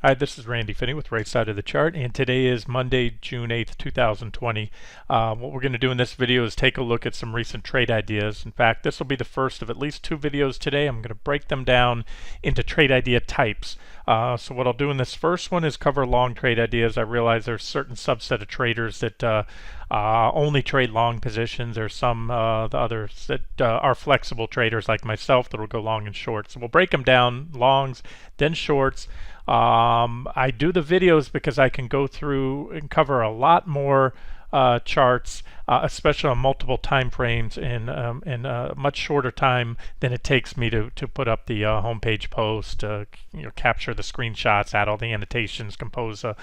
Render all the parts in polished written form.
Hi, this is Randy Finney with Right Side of the Chart, and today is Monday, June 8th, 2020. What we're going to do in this video is take a look at some recent trade ideas. In fact, this will be the first of at least two videos today. I'm going to break them down into trade idea types. So what I'll do in this first one is cover long trade ideas. I realize there's a certain subset of traders that only trade long positions. There's some the others that are flexible traders like myself that will go long and short. So we'll break them down, longs, then shorts. I do the videos because I can go through and cover a lot more charts, especially on multiple time frames in a much shorter time than it takes me to put up the homepage post, capture the screenshots, add all the annotations, compose the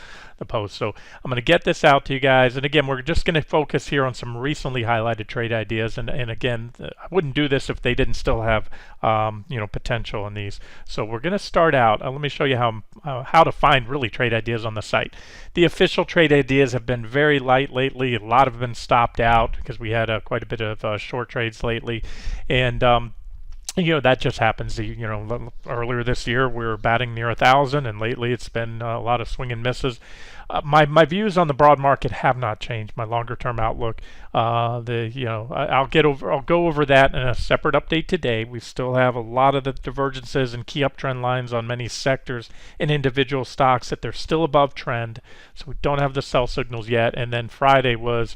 post. So I'm going to get this out to you guys, and again, we're just going to focus here on some recently highlighted trade ideas, and again, I wouldn't do this if they didn't still have potential in these. So we're going to start out. Let me show you how to find really trade ideas on the site. The official trade ideas have been very light lately. A lot have been stopped out because we had quite a bit of short trades lately, and that just happens. Earlier this year we were batting near 1,000, and lately it's been a lot of swing and misses. My views on the broad market have not changed. My longer term outlook, I'll go over that in a separate update today. We still have a lot of the divergences and key uptrend lines on many sectors and individual stocks that they're still above trend, so we don't have the sell signals yet. And then Friday was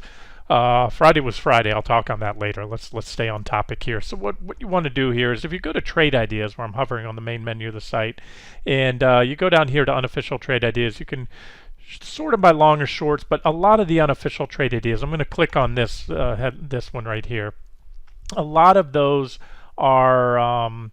Friday. I'll talk on that later. Let's stay on topic here. So what you want to do here is if you go to Trade Ideas, where I'm hovering on the main menu of the site, and you go down here to Unofficial Trade Ideas, you can sort them by long or shorts, but a lot of the unofficial trade ideas, I'm going to click on this one right here. A lot of those are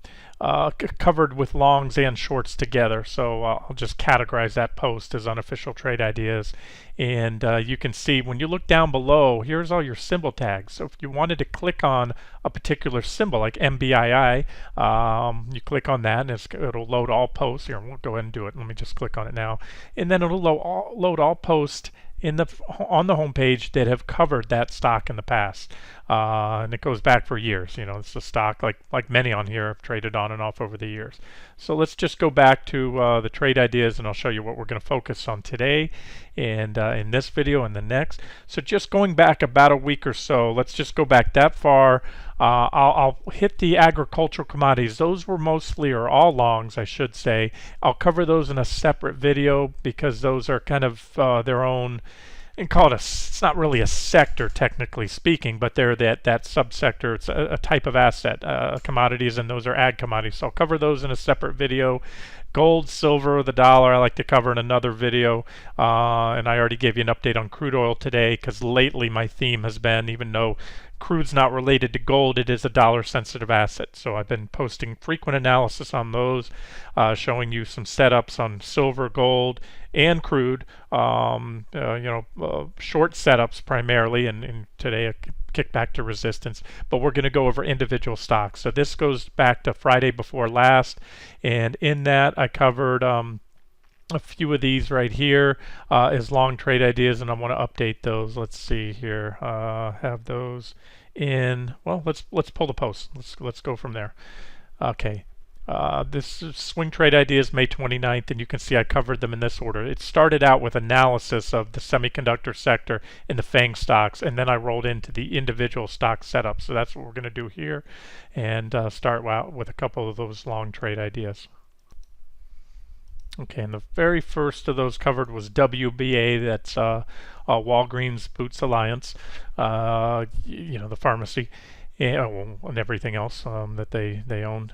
covered with longs and shorts together, so I'll just categorize that post as unofficial trade ideas. And you can see when you look down below, here's all your symbol tags. So if you wanted to click on a particular symbol like MBII, you click on that and it'll load all posts. Here, we'll go ahead and do it. Let me just click on it now, and then it'll load all posts on the home page that have covered that stock in the past, and it goes back for years. It's a stock like many on here have traded on and off over the years. So let's just go back to the trade ideas, and I'll show you what we're going to focus on today and in this video and the next. So just going back about a week or so, let's just go back that far. I'll hit the agricultural commodities. Those were mostly, or all longs, I should say. I'll cover those in a separate video because those are kind of their own, and call it it's not really a sector technically speaking, but they're that subsector. It's a type of asset, commodities, and those are ag commodities. So I'll cover those in a separate video. Gold, silver, the dollar, I like to cover in another video, and I already gave you an update on crude oil today because lately my theme has been, even though crude's not related to gold, it is a dollar sensitive asset. So I've been posting frequent analysis on those, showing you some setups on silver, gold, and crude, short setups primarily, and today a kick back to resistance, but we're going to go over individual stocks. So this goes back to Friday before last, and in that I covered a few of these right here as long trade ideas, and I want to update those. Let's see here. Have those in. Well, let's pull the post. Let's go from there. Okay. This is Swing Trade Ideas, May 29th, and you can see I covered them in this order. It started out with analysis of the semiconductor sector and the FANG stocks, and then I rolled into the individual stock setup. So that's what we're going to do here, and start out with a couple of those long trade ideas. Okay, and the very first of those covered was WBA. That's Walgreens Boots Alliance, the pharmacy, and everything else that they own.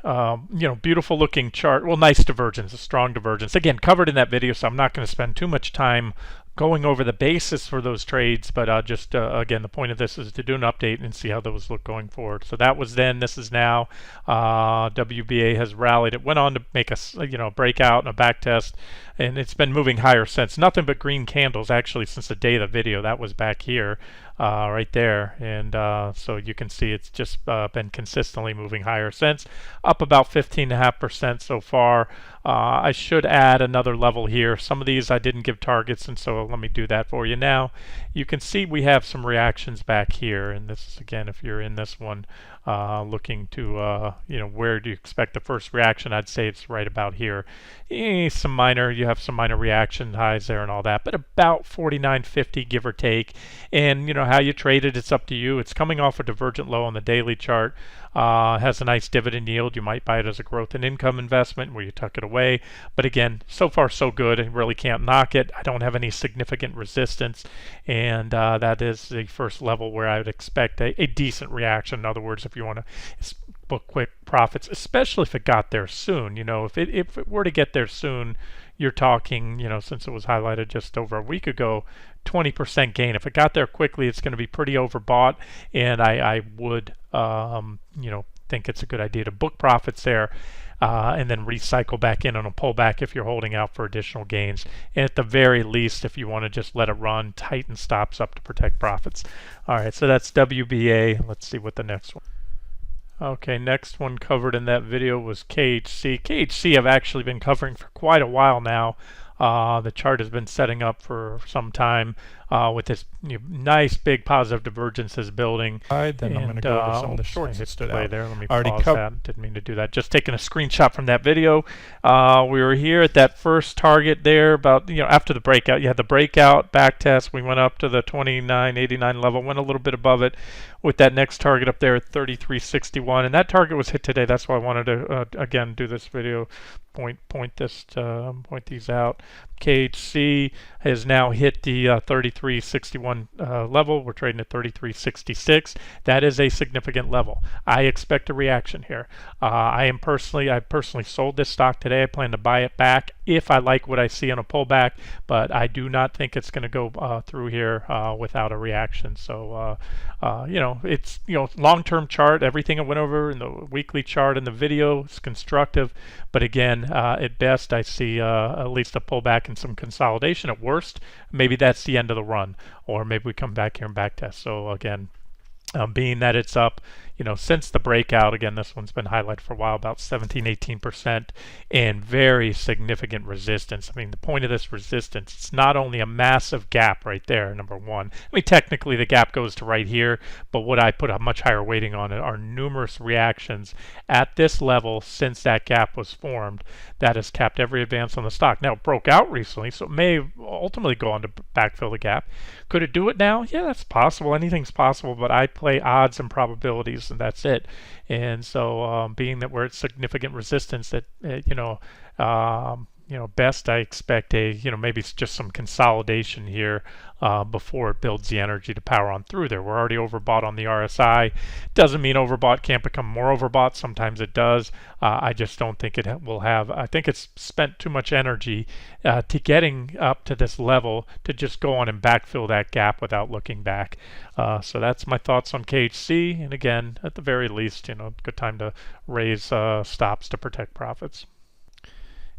Beautiful looking chart. Well, nice divergence, a strong divergence. Again, covered in that video, so I'm not going to spend too much time going over the basis for those trades, but again, the point of this is to do an update and see how those look going forward. So that was then, this is now. WBA has rallied. It went on to make a breakout and a back test, and it's been moving higher since. Nothing but green candles actually since the day of the video. That was back here, right there, and so you can see it's just been consistently moving higher since, up about 15.5% so far. I should add another level here. Some of these I didn't give targets, and so let me do that for you now. You can see we have some reactions back here, and this is, again, if you're in this one, looking to, where do you expect the first reaction? I'd say it's right about here. You have some minor reaction highs there and all that, but about 49.50 give or take. And how you trade it, it's up to you. It's coming off a divergent low on the daily chart. Has a nice dividend yield. You might buy it as a growth and income investment where you tuck it away. But again, so far so good. I really can't knock it. I don't have any significant resistance, and that is the first level where I would expect a decent reaction. In other words, if you want to book quick profits, especially if it got there soon. If it were to get there soon, you're talking, since it was highlighted just over a week ago, 20% gain. If it got there quickly, it's going to be pretty overbought, and I would, think it's a good idea to book profits there, and then recycle back in on a pullback if you're holding out for additional gains. And at the very least, if you want to just let it run, tighten stops up to protect profits. All right, so that's WBA. Let's see what the next one. Okay, next one covered in that video was KHC. KHC I've actually been covering for quite a while now. The chart has been setting up for some time with this nice big positive divergences building. Then I'm going to go over some of the shorts that stood out. There. Let me pause that. Didn't mean to do that. Just taking a screenshot from that video. We were here at that first target there about, after the breakout. You had the breakout back test. We went up to the 29.89 level, went a little bit above it with that next target up there at 33.61. And that target was hit today. That's why I wanted to, again, do this video, point these out. KHC has now hit the 33.61 level. We're trading at 33.66. That is a significant level. I expect a reaction here. I personally sold this stock today. I plan to buy it back if I like what I see on a pullback, but I do not think it's going to go through here without a reaction. So it's long-term chart. Everything I went over in the weekly chart and the video is constructive, but again, at best I see at least a pullback and some consolidation. At worst, maybe that's the end of the run, or maybe we come back here and back test. So again, being that it's up, since the breakout, again, this one's been highlighted for a while, about 17-18%, and very significant resistance. I mean, the point of this resistance, it's not only a massive gap right there, number one. I mean, technically the gap goes to right here, but what I put a much higher weighting on it are numerous reactions at this level since that gap was formed that has capped every advance on the stock. Now, it broke out recently, so it may ultimately go on to backfill the gap. Could it do it now? Yeah, that's possible. Anything's possible, but I play odds and probabilities, and that's it. And so being that we're at significant resistance, that best I expect maybe it's just some consolidation here before it builds the energy to power on through there. We're already overbought on the RSI. Doesn't mean overbought can't become more overbought. Sometimes it does. I just don't think it will have. I think it's spent too much energy to getting up to this level to just go on and backfill that gap without looking back. So that's my thoughts on KHC. And again, at the very least, good time to raise stops to protect profits.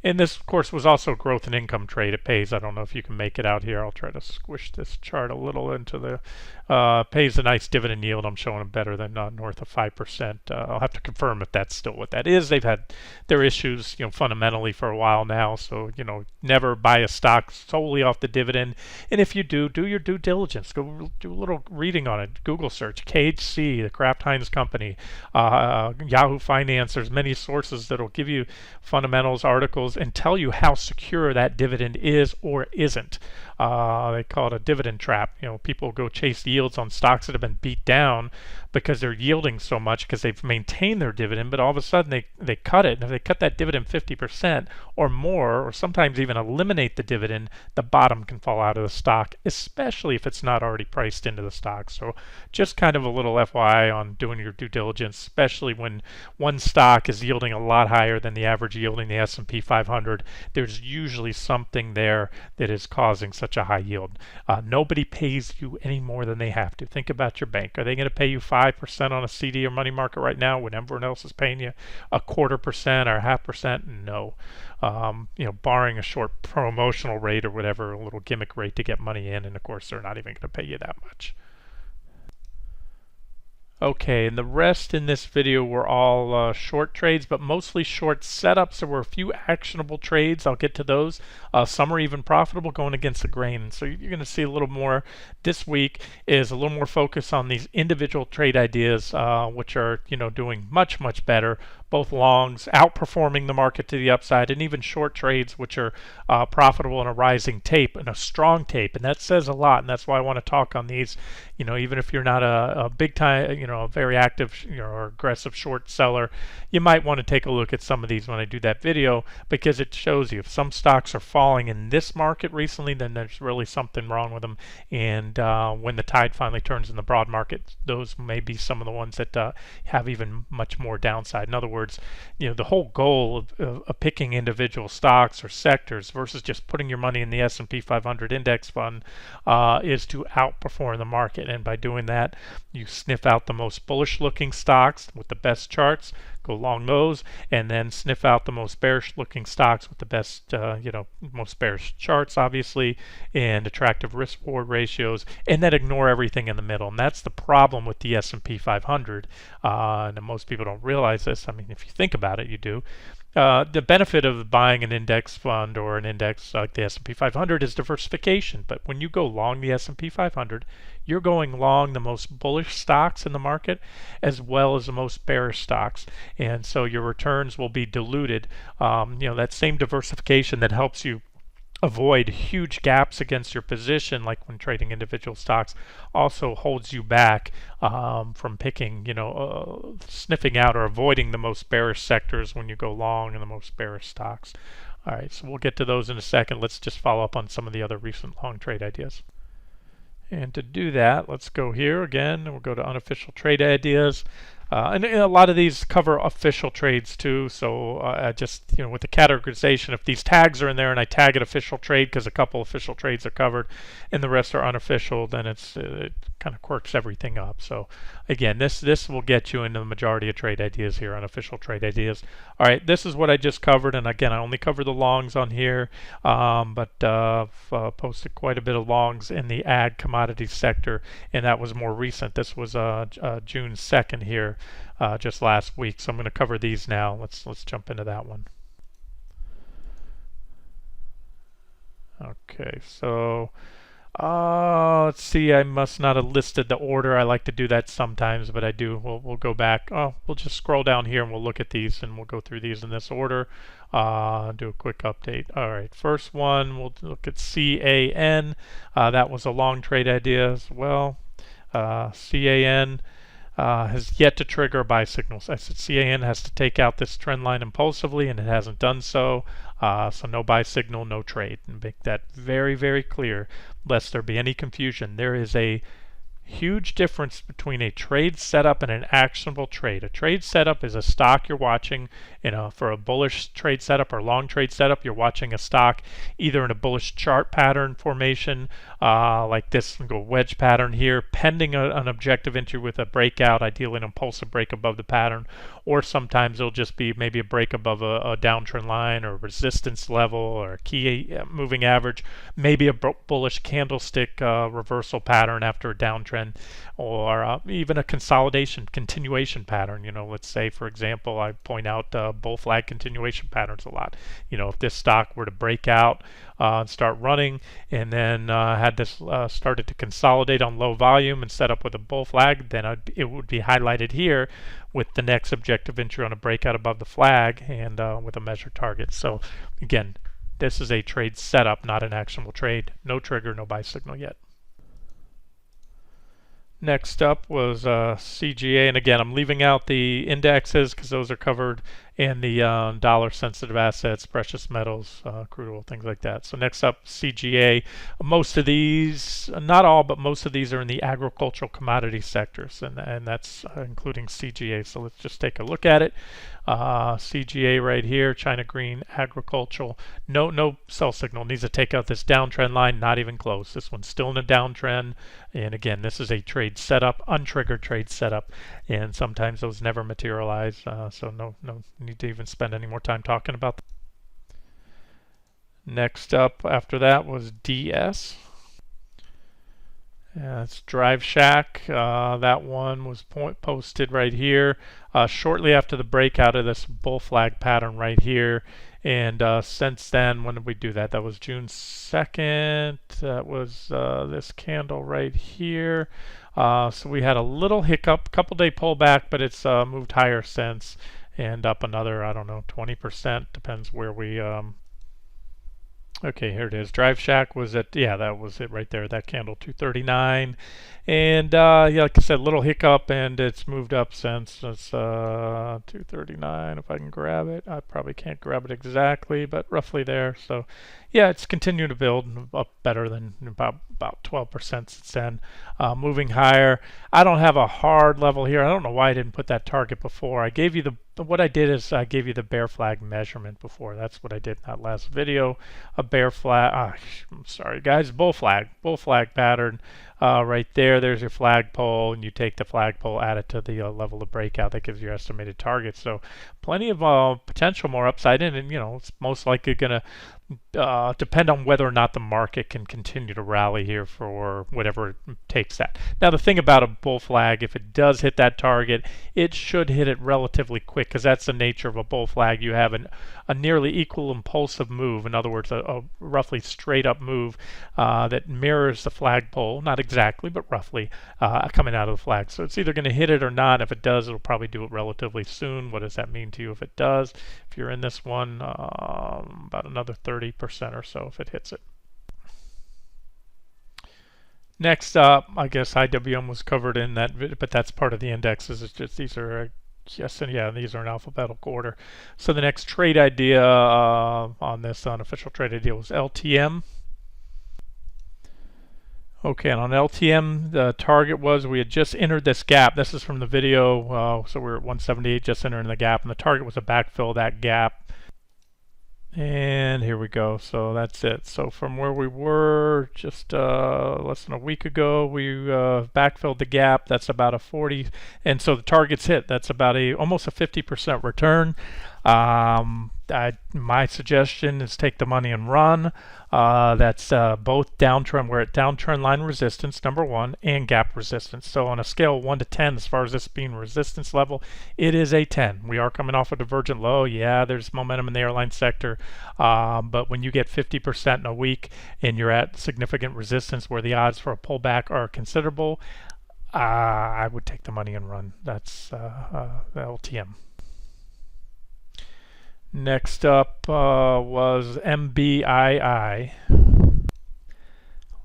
And this, of course, was also a growth and income trade. It pays. I don't know if you can make it out here. I'll try to squish this chart a little into the pays a nice dividend yield. I'm showing them better than north of 5%. I'll have to confirm if that's still what that is. They've had their issues, fundamentally for a while now. So, never buy a stock solely off the dividend. And if you do your due diligence. Go do a little reading on it. Google search KHC, the Kraft Heinz company, Yahoo Finance. There's many sources that'll give you fundamentals, articles, and tell you how secure that dividend is or isn't. They call it a dividend trap. People go chase yields on stocks that have been beat down because they're yielding so much because they've maintained their dividend, but all of a sudden they cut it. And if they cut that dividend 50% or more, or sometimes even eliminate the dividend, the bottom can fall out of the stock, especially if it's not already priced into the stock. So just kind of a little FYI on doing your due diligence, especially when one stock is yielding a lot higher than the average yielding the S&P 500. There's usually something there that is causing such a high yield. Nobody pays you any more than they have to. Think about your bank. Are they going to pay you 5% on a CD or money market right now when everyone else is paying you a 0.25% or 0.5%? No. Barring a short promotional rate or whatever, a little gimmick rate to get money in, and of course they're not even going to pay you that much. Okay, and the rest in this video were all short trades, but mostly short setups. There were a few actionable trades. I'll get to those. Some are even profitable going against the grain. So you're going to see a little more this week is a little more focus on these individual trade ideas, which are doing much, much better. Both longs outperforming the market to the upside, and even short trades, which are profitable in a rising tape and a strong tape, and that says a lot. And that's why I want to talk on these. Even if you're not a big time, a very active, or aggressive short seller, you might want to take a look at some of these when I do that video, because it shows you if some stocks are falling in this market recently, then there's really something wrong with them. And when the tide finally turns in the broad market, those may be some of the ones that have even much more downside. In other words, the whole goal of picking individual stocks or sectors versus just putting your money in the S&P 500 index fund is to outperform the market. And by doing that, you sniff out the most bullish looking stocks with the best charts, go long those, and then sniff out the most bearish looking stocks with the best, most bearish charts, obviously, and attractive risk reward ratios, and then ignore everything in the middle. And that's the problem with the S&P 500. And most people don't realize this. I mean, if you think about it, you do. The benefit of buying an index fund or an index like the S&P 500 is diversification. But when you go long the S&P 500, you're going long the most bullish stocks in the market as well as the most bearish stocks. And so your returns will be diluted. That same diversification that helps you avoid huge gaps against your position, like when trading individual stocks, also holds you back from picking, sniffing out or avoiding the most bearish sectors when you go long in the most bearish stocks. All right, so we'll get to those in a second. Let's just follow up on some of the other recent long trade ideas. And to do that, let's go here again, and we'll go to unofficial trade ideas. And a lot of these cover official trades too, so just with the categorization, if these tags are in there and I tag it official trade because a couple official trades are covered and the rest are unofficial, then it kind of quirks everything up. So again, this will get you into the majority of trade ideas here, unofficial trade ideas. All right, this is what I just covered, and again, I only cover the longs on here, but I've posted quite a bit of longs in the ag commodity sector, and that was more recent. This was June 2nd here. Just last week, so I'm going to cover these now. Let's jump into that one. Okay, so let's see. I must not have listed the order. I like to do that sometimes, but I do. We'll go back. We'll just scroll down here and we'll look at these, and we'll go through these in this order. Do a quick update. All right, first one, we'll look at CAN. That was a long trade idea as well. CAN. Has yet to trigger a buy signal. I said CAN has to take out this trend line impulsively, and it hasn't done so. So no buy signal, no trade. And make that very, very clear, lest there be any confusion. There is a huge difference between a trade setup and an actionable trade. A trade setup is a stock you're watching. For a bullish trade setup or long trade setup, you're watching a stock either in a bullish chart pattern formation, like this wedge pattern here, pending an objective entry with a breakout, ideally an impulsive break above the pattern, or sometimes it'll just be maybe a break above a downtrend line or a resistance level or a key moving average, maybe a bullish candlestick reversal pattern after a downtrend, or even a continuation pattern. Let's say, for example, I point out bull flag continuation patterns a lot. If this stock were to break out and start running, and then had this started to consolidate on low volume and set up with a bull flag, then it would be highlighted here with the next objective entry on a breakout above the flag and with a measured target. So again, this is a trade setup, not an actionable trade. No trigger, no buy signal yet. Next up was CGA, and again, I'm leaving out the indexes because those are covered, and the dollar sensitive assets, precious metals, crude oil, things like that. So next up, CGA. Most of these, not all, but most of these are in the agricultural commodity sectors, and that's including CGA. So let's just take a look at it. CGA right here, China Green, agricultural. No sell signal. Needs to take out this downtrend line. Not even close. This one's still in a downtrend. And again, this is a trade setup, untriggered trade setup, and sometimes those never materialize. So no need to even spend any more time talking about that. Next up after that was DS. It's Drive Shack. That one was posted right here shortly after the breakout of this bull flag pattern right here. And since then, when did we do that? That was June 2nd. That was this candle right here. So we had a little hiccup, couple day pullback, but it's moved higher since and up another, I don't know, 20%. Depends where we okay, here it is. Drive Shack was at, yeah, that was it right there, that candle, 239. And yeah, like I said, little hiccup, and it's moved up since. It's 239, if I can grab it. I probably can't grab it exactly, but roughly there. So yeah, it's continued to build up better than about 12% since then. Moving higher. I don't have a hard level here. I don't know why I didn't put that target before. I gave you what I did is I gave you the bear flag measurement before. That's what I did in that last video. A bear flag, I'm sorry guys, bull flag pattern right there. There's your flagpole, and you take the flagpole, add it to the level of breakout. That gives you your estimated target. So plenty of potential more upside in, and you know, it's most likely going to depend on whether or not the market can continue to rally here for whatever it takes that. Now the thing about a bull flag, if it does hit that target, it should hit it relatively quick, because that's the nature of a bull flag. You have a nearly equal impulsive move. In other words, a roughly straight up move that mirrors the flagpole, not exactly, but roughly coming out of the flag. So it's either going to hit it or not. If it does, it'll probably do it relatively soon. What does that mean to you if it does? If you're in this one, about another 30% or so if it hits it. Next up, I guess IWM was covered in that video, but that's part of the indexes. It's just these are yes and yeah, these are in alphabetical order. So the next trade idea on this unofficial trade idea was LTM. Okay, and on LTM, the target was, we had just entered this gap. This is from the video, so we're at 178, just entering the gap, and the target was to backfill that gap. And here we go. So that's it. So from where we were just less than a week ago, we backfilled the gap. That's about a 40, and so the target's hit. That's about almost a 50% return. My suggestion is take the money and run. That's both downtrend. We're at downtrend line resistance, number one, and gap resistance. So on a scale of 1 to 10, as far as this being resistance level, it is a 10. We are coming off a divergent low. Yeah, there's momentum in the airline sector. But when you get 50% in a week and you're at significant resistance where the odds for a pullback are considerable, I would take the money and run. That's the LTM. Next up was MBII.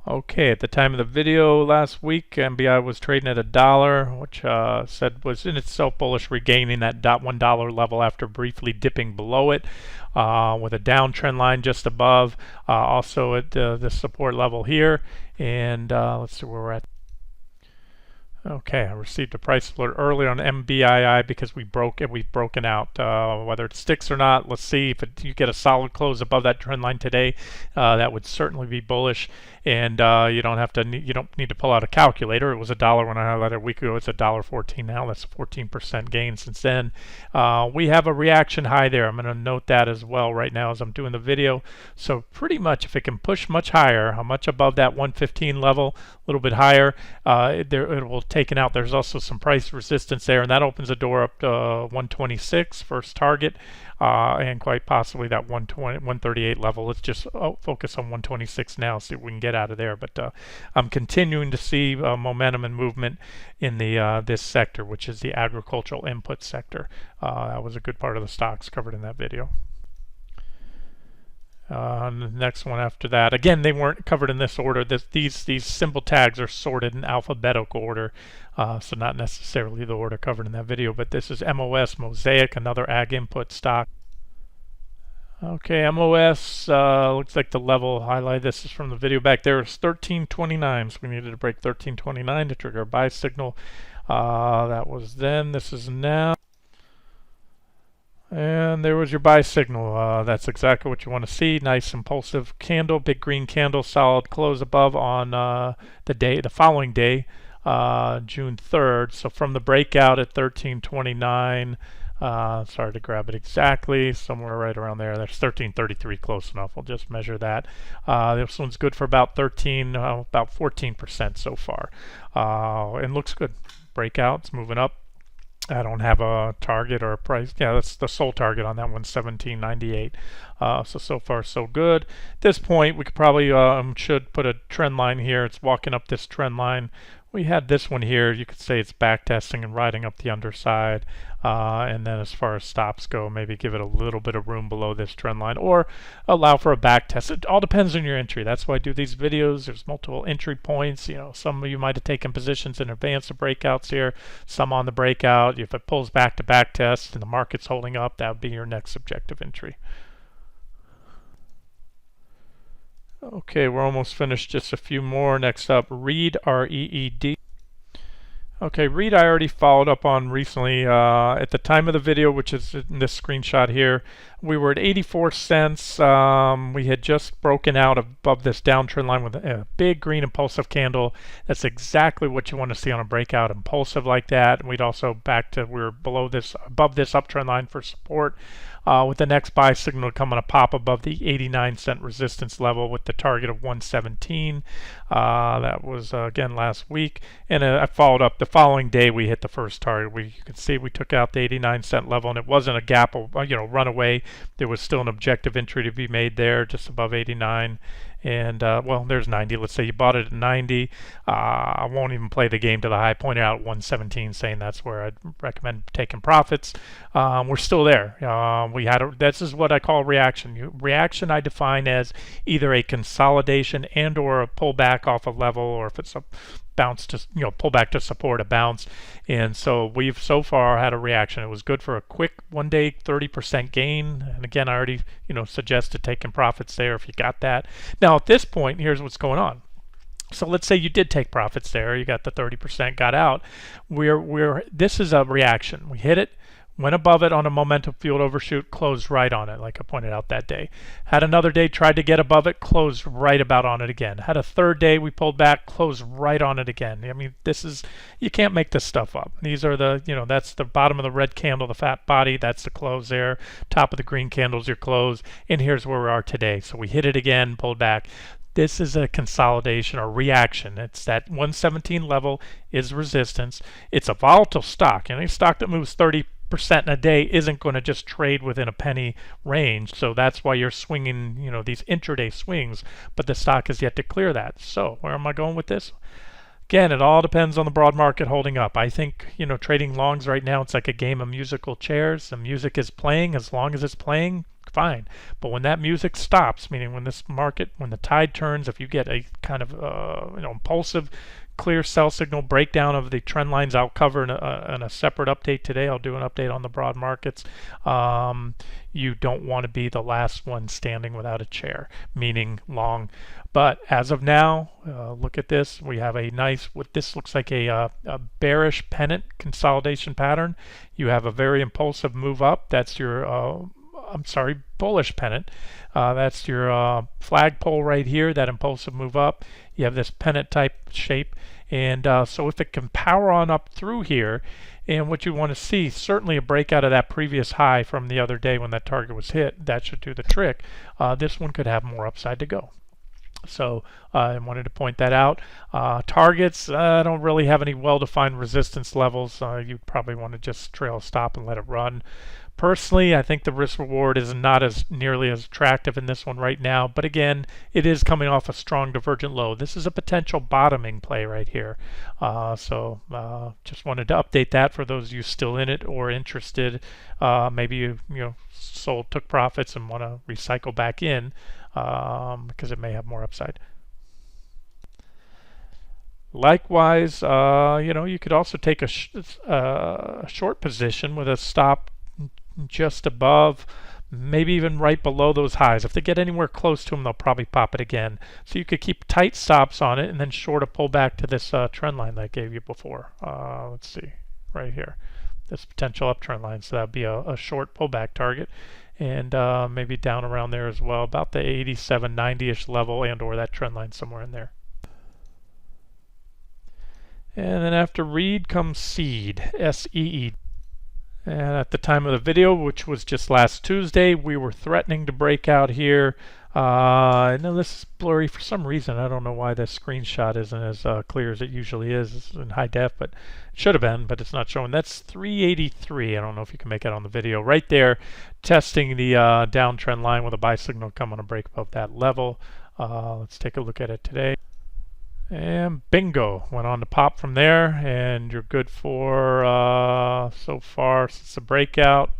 Okay, at the time of the video last week, MBI was trading at $1, which said was in itself bullish, regaining that $1 level after briefly dipping below it, with a downtrend line just above, also at the support level here. And let's see where we're at. Okay, I received a price alert early on MBII because we've broken out. Whether it sticks or not, let's see. If you get a solid close above that trend line today, that would certainly be bullish. And you don't need to pull out a calculator. It was $1 when I highlighted a week ago. It's $1.14 now. That's a 14% gain since then. We have a reaction high there. I'm going to note that as well right now as I'm doing the video. So pretty much, if it can push much higher, how much above that 115 level, a little bit higher, it will taken out. There's also some price resistance there, and that opens the door up to 126 first target, and quite possibly that 138 level. Let's just focus on 126 now, see what we can get out of there. But I'm continuing to see momentum and movement in the this sector, which is the agricultural input sector. That was a good part of the stocks covered in that video. The next one after that, again, they weren't covered in this order. These symbol tags are sorted in alphabetical order, so not necessarily the order covered in that video. But this is MOS, Mosaic, another ag input stock. Okay, MOS looks like the level highlight. This is from the video back there. It's 1329, so we needed to break 1329 to trigger a buy signal. That was then. This is now. And there was your buy signal. That's exactly what you want to see. Nice impulsive candle, big green candle, solid close above on the following day, June 3rd. So from the breakout at 1329, Sorry to grab it exactly, somewhere right around there. There's 1333, close enough. We'll just measure that. This one's good for about 14% so far, and looks good. Breakout, it's moving up. I don't have a target or a price. Yeah, that's the sole target on that one, 1798. So far so good. At this point, we could probably should put a trend line here. It's walking up this trend line. We had this one here. You could say it's back testing and riding up the underside. And then as far as stops go, maybe give it a little bit of room below this trend line or allow for a back test. It all depends on your entry. That's why I do these videos. There's multiple entry points. You know, some of you might have taken positions in advance of breakouts here, some on the breakout. If it pulls back to back test and the market's holding up, that would be your next objective entry. Okay, we're almost finished. Just a few more. Next up, Reed, R-E-E-D. Okay, Reed I already followed up on recently. At the time of the video, which is in this screenshot here, we were at 84 cents. We had just broken out above this downtrend line with a big green impulsive candle. That's exactly what you want to see on a breakout, impulsive like that. And we'd also we were below this, above this uptrend line for support. With the next buy signal coming to pop above the 89-cent resistance level with the target of 117. That was again last week, and I followed up the following day. We hit the first target. You can see we took out the 89-cent level, and it wasn't a gap, runaway. There was still an objective entry to be made there, just above 89. And well, there's 90. Let's say you bought it at 90. I won't even play the game to the high. Pointed out 117, saying that's where I'd recommend taking profits. We're still there. This is what I call reaction. Reaction I define as either a consolidation and or a pullback off a level, or if it's a bounce to pull back to support a bounce. And so we've so far had a reaction. It was good for a quick 1 day 30% gain, and again I already suggested taking profits there if you got that. Now at this point, here's what's going on. So let's say you did take profits there, you got the 30%, got out. This is a reaction. We hit it, went above it on a momentum field overshoot, closed right on it, like I pointed out that day. Had another day, tried to get above it, closed right about on it again. Had a third day, we pulled back, closed right on it again. I mean, you can't make this stuff up. These are that's the bottom of the red candle, the fat body, that's the close there. Top of the green candle's your close, and here's where we are today. So we hit it again, pulled back. This is a consolidation or reaction. It's that 117 level is resistance. It's a volatile stock. Any stock that moves 30% in a day isn't going to just trade within a penny range. So that's why you're swinging, these intraday swings. But the stock has yet to clear that. So where am I going with this? Again, it all depends on the broad market holding up. I think, trading longs right now, it's like a game of musical chairs. The music is playing. As long as it's playing, fine. But when that music stops, meaning when the tide turns, if you get a kind of impulsive clear sell signal breakdown of the trend lines, I'll cover in a separate update today. I'll do an update on the broad markets. You don't want to be the last one standing without a chair, meaning long. But as of now, look at this. We have a nice, what this looks like a bearish pennant consolidation pattern. You have a very impulsive move up. That's your bullish pennant. That's your flagpole right here, that impulsive move up. You have this pennant type shape. And so if it can power on up through here, and what you want to see, certainly a breakout of that previous high from the other day when that target was hit, that should do the trick. This one could have more upside to go. So I wanted to point that out. Targets, I don't really have any well-defined resistance levels. You'd probably want to just trail stop and let it run. Personally, I think the risk reward is not as nearly as attractive in this one right now, but again, it is coming off a strong divergent low. This is a potential bottoming play right here. So just wanted to update that for those of you still in it or interested. Maybe you took profits and want to recycle back in because it may have more upside. Likewise, you could also take a short position with a stop just above, maybe even right below those highs. If they get anywhere close to them, they'll probably pop it again. So you could keep tight stops on it and then short a pullback to this trend line that I gave you before. Let's see, right here, this potential uptrend line. So that would be a short pullback target, and maybe down around there as well, about the 87, 90-ish level, and or that trend line somewhere in there. And then after Reed comes Seed, S-E-E. And at the time of the video, which was just last Tuesday, we were threatening to break out here. I know this is blurry for some reason. I don't know why this screenshot isn't as clear as it usually is. It's in high def, but it should have been, but it's not showing. That's 383. I don't know if you can make it on the video. Right there, testing the downtrend line with a buy signal coming to break above that level. Let's take a look at it today. And bingo, went on to pop from there, and you're good for so far since the breakout.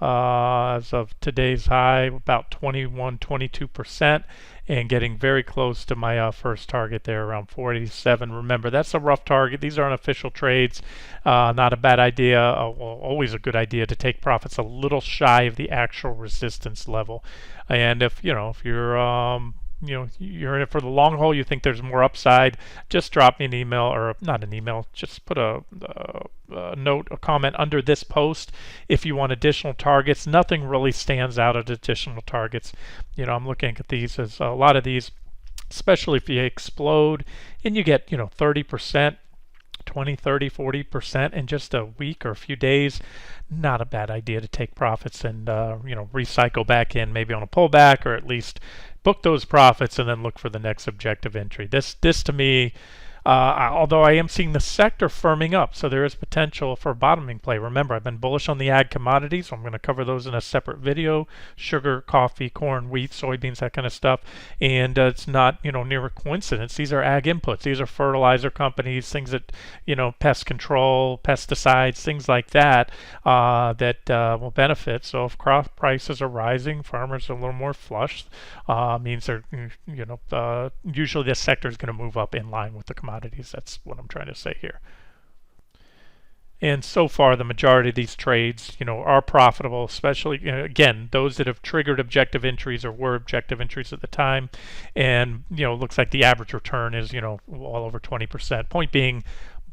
As of today's high, about 22%, and getting very close to my first target there, around 487. Remember, that's a rough target. These aren't official trades. Not a bad idea. Well, always a good idea to take profits a little shy of the actual resistance level. And if you're in it for the long haul, you think there's more upside, just drop me an email, or not an email, just put a note, a comment under this post if you want additional targets. Nothing really stands out at additional targets. I'm looking at these as a lot of these, especially if you explode and you get 30%, 20, 30, 40% in just a week or a few days, not a bad idea to take profits and recycle back in, maybe on a pullback, or at least book those profits and then look for the next objective entry. This to me, although I am seeing the sector firming up, so there is potential for a bottoming play. Remember, I've been bullish on the ag commodities, so I'm going to cover those in a separate video. Sugar, coffee, corn, wheat, soybeans, that kind of stuff. And it's not near a coincidence. These are ag inputs. These are fertilizer companies, things that pest control, pesticides, things like that that will benefit. So if crop prices are rising, farmers are a little more flush. Means they're usually this sector is going to move up in line with the commodities. That's what I'm trying to say here. And so far, the majority of these trades, are profitable, especially, again, those that have triggered objective entries or were objective entries at the time. And, looks like the average return is, all over 20%. Point being,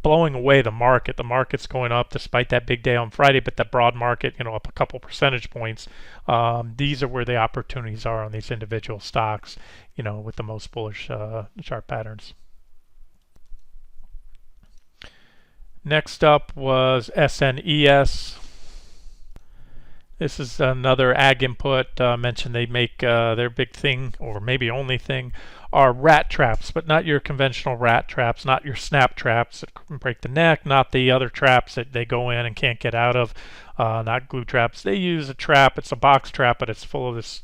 blowing away the market. The market's going up despite that big day on Friday, but the broad market, up a couple percentage points. These are where the opportunities are on these individual stocks, with the most bullish chart patterns. Next up was SNES. This is another ag input. Mentioned they make their big thing, or maybe only thing, are rat traps, but not your conventional rat traps, not your snap traps that can break the neck, not the other traps that they go in and can't get out of, not glue traps. They use a trap. It's a box trap, but it's full of this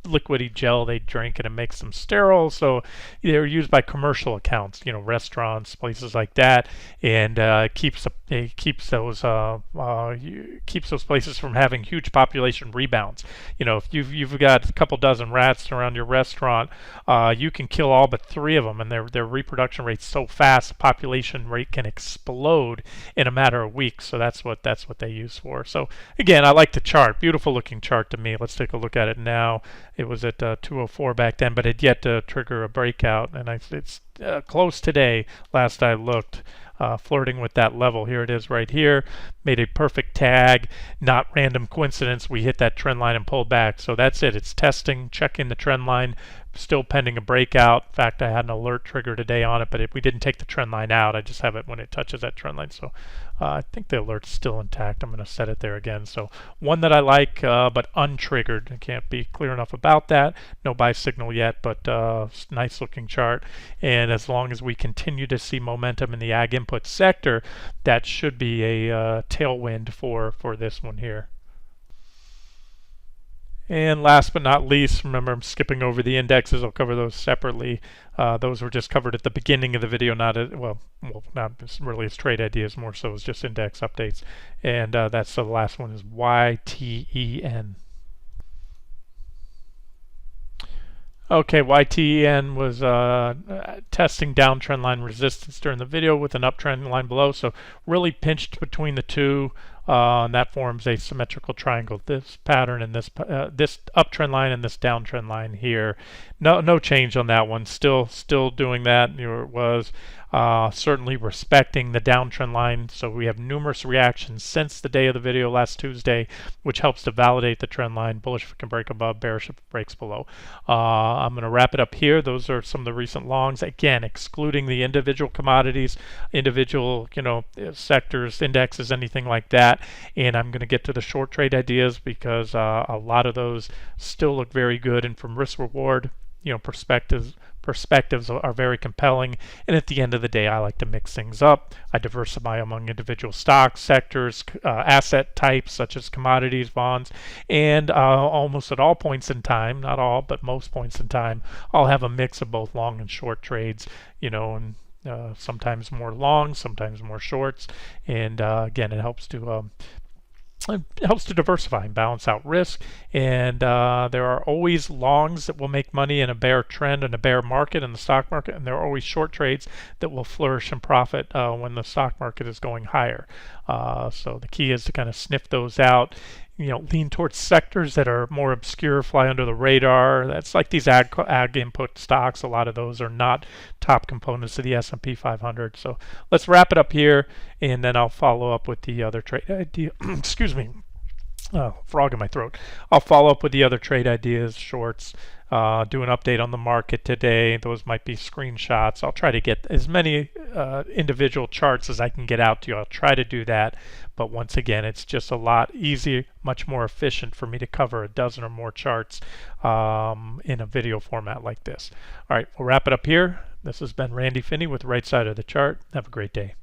liquidy gel they drink, and it makes them sterile. So they're used by commercial accounts, restaurants, places like that, and keeps those places from having huge population rebounds. If you've got a couple dozen rats around your restaurant, you can kill all but 3 of them, and their reproduction rate's so fast, the population rate can explode in a matter of weeks. So that's what they use for. So again, I like the chart. Beautiful looking chart to me. Let's take a look at it now. It was at 204 back then, but it yet to trigger a breakout, and it's close today. Last I looked, flirting with that level. Here it is right here. Made a perfect tag. Not random coincidence. We hit that trend line and pulled back. So that's it. It's testing, checking the trend line. Still pending a breakout. In fact, I had an alert trigger today on it, but we didn't take the trend line out. I just have it when it touches that trend line. So I think the alert's still intact. I'm going to set it there again. So one that I like, but untriggered. I can't be clear enough about that. No buy signal yet, but nice looking chart. And as long as we continue to see momentum in the ag input sector, that should be a tailwind for this one here. And last but not least, remember I'm skipping over the indexes. I'll cover those separately. Those were just covered at the beginning of the video, not really as trade ideas, more so as just index updates. And that's the last one is YTEN. Okay, YTEN was testing downtrend line resistance during the video with an uptrend line below, so really pinched between the two, and that forms a symmetrical triangle. This pattern and this uptrend line and this downtrend line here. No change on that one. Still doing that. It was. certainly respecting the downtrend line. So we have numerous reactions since the day of the video last Tuesday, which helps to validate the trend line. Bullish if it can break above, bearish if it breaks below. I'm going to wrap it up here. Those are some of the recent longs, again excluding the individual commodities, individual sectors, indexes, anything like that. And I'm going to get to the short trade ideas because a lot of those still look very good, and from risk reward perspectives are very compelling. And at the end of the day, I like to mix things up. I diversify among individual stocks, sectors, asset types such as commodities, bonds, and almost at all points in time, not all, but most points in time, I'll have a mix of both long and short trades, and sometimes more long, sometimes more shorts. And again, it helps to diversify and balance out risk. And there are always longs that will make money in a bear trend and a bear market in the stock market, and there are always short trades that will flourish and profit when the stock market is going higher. So the key is to kind of sniff those out. Lean towards sectors that are more obscure, fly under the radar. That's like these ag input stocks. A lot of those are not top components of the S&P 500. So let's wrap it up here, and then I'll follow up with the other trade idea. Excuse me. Frog in my throat. I'll follow up with the other trade ideas, shorts, do an update on the market today. Those might be screenshots. I'll try to get as many individual charts as I can get out to you. I'll try to do that. But once again, it's just a lot easier, much more efficient for me to cover a dozen or more charts in a video format like this. All right, we'll wrap it up here. This has been Randy Finney with Right Side of the Chart. Have a great day.